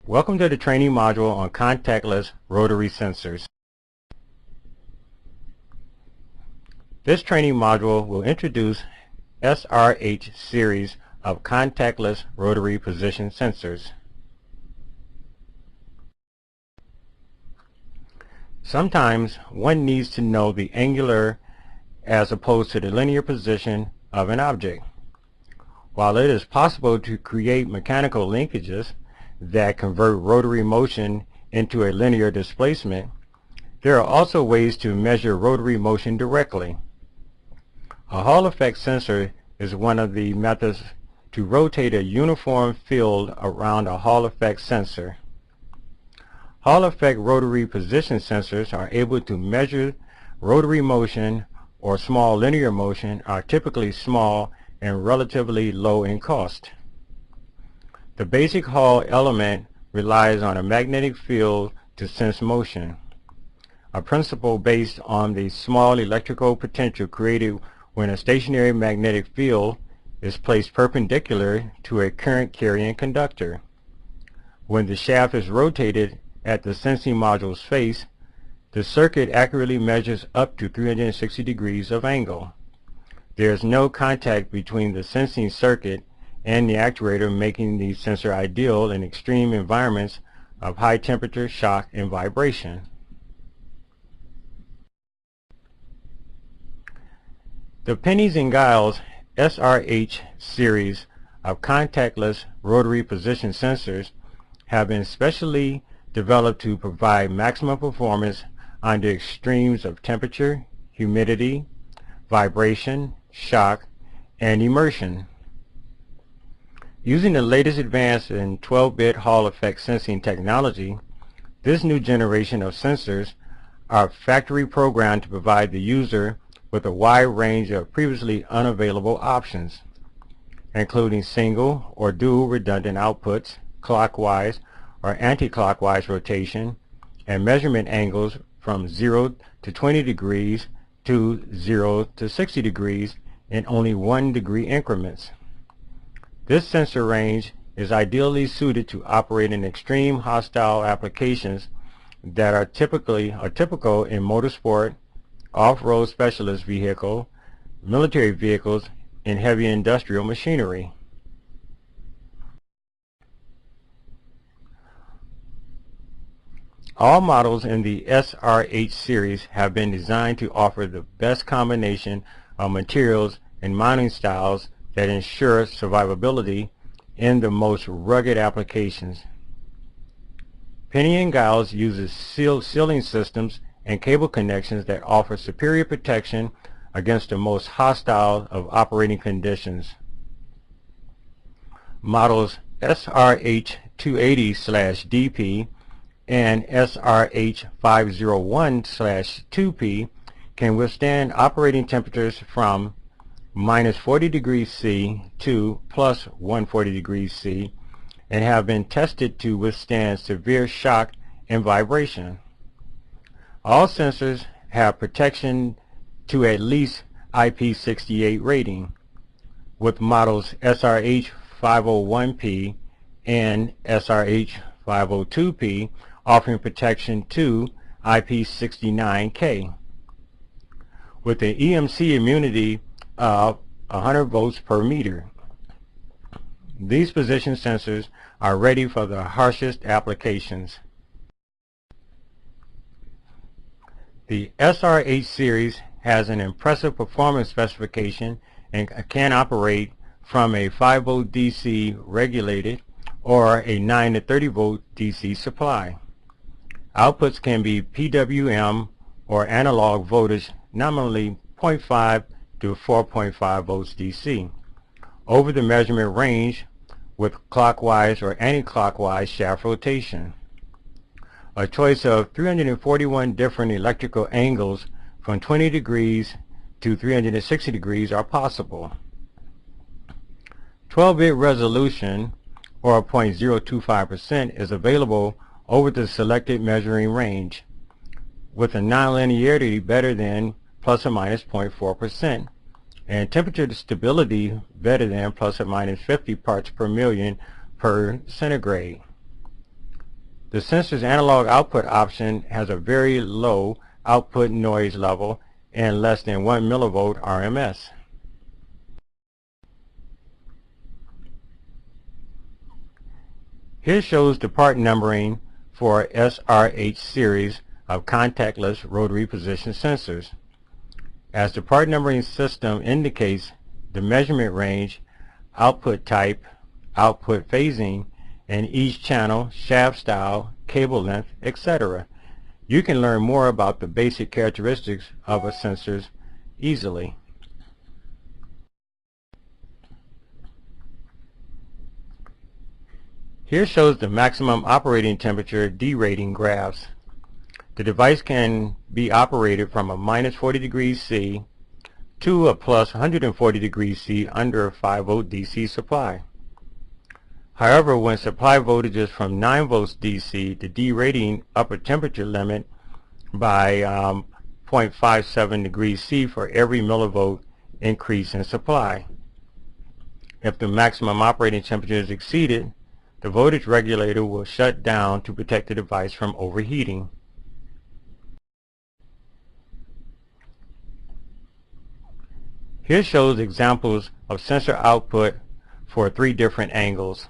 Welcome to the training module on contactless rotary sensors. This training module will introduce SRH series of contactless rotary position sensors. Sometimes one needs to know the angular as opposed to the linear position of an object. While it is possible to create mechanical linkages that convert rotary motion into a linear displacement, there are also ways to measure rotary motion directly. A Hall effect sensor is one of the methods to rotate a uniform field around a Hall effect sensor. Hall effect rotary position sensors are able to measure rotary motion, or small linear motion are typically small and relatively low in cost. The basic Hall element relies on a magnetic field to sense motion, a principle based on the small electrical potential created when a stationary magnetic field is placed perpendicular to a current-carrying conductor. When the shaft is rotated at the sensing module's face, the circuit accurately measures up to 360 degrees of angle. There is no contact between the sensing circuit and the actuator, making the sensor ideal in extreme environments of high temperature, shock, and vibration. The Pennies and Giles SRH series of contactless rotary position sensors have been specially developed to provide maximum performance under extremes of temperature, humidity, vibration, shock, and immersion. Using the latest advance in 12-bit Hall effect sensing technology, this new generation of sensors are factory programmed to provide the user with a wide range of previously unavailable options, including single or dual redundant outputs, clockwise or anti-clockwise rotation, and measurement angles from 0 to 20 degrees to 0 to 60 degrees in only 1 degree increments. This sensor range is ideally suited to operate in extreme hostile applications that are typical in motorsport, off-road specialist vehicle, military vehicles, and heavy industrial machinery. All models in the SRH series have been designed to offer the best combination of materials and mounting styles that ensure survivability in the most rugged applications. Penny & Giles uses sealing systems and cable connections that offer superior protection against the most hostile of operating conditions. Models SRH 280/DP and SRH 501/2P can withstand operating temperatures from -40 degrees C to +140 degrees C and have been tested to withstand severe shock and vibration. All sensors have protection to at least IP68 rating, with models SRH 501P and SRH 502P offering protection to IP69K. With an EMC immunity of 100 volts per meter. These position sensors are ready for the harshest applications. The SRH series has an impressive performance specification and can operate from a 5 volt DC regulated or a 9 to 30 volt DC supply. Outputs can be PWM or analog voltage, nominally 0.5 to 4.5 volts DC, over the measurement range with clockwise or anti-clockwise shaft rotation. A choice of 341 different electrical angles from 20 degrees to 360 degrees are possible. 12-bit resolution, or 0.025%, is available over the selected measuring range, with a nonlinearity better than plus or minus 0.4%, and temperature stability better than plus or minus 50 parts per million per centigrade. The sensor's analog output option has a very low output noise level and less than 1 millivolt RMS. Here shows the part numbering for SRH series of contactless rotary position sensors. As the part numbering system indicates the measurement range, output type, output phasing, and each channel, shaft style, cable length, etc. You can learn more about the basic characteristics of a sensor easily. Here shows the maximum operating temperature derating graphs. The device can be operated from a minus 40 degrees C to a plus 140 degrees C under a 5 volt DC supply. However, when supply voltage is from 9 volts DC, the derating upper temperature limit by 0.57 degrees C for every millivolt increase in supply. If the maximum operating temperature is exceeded, the voltage regulator will shut down to protect the device from overheating. Here shows examples of sensor output for 3 different angles.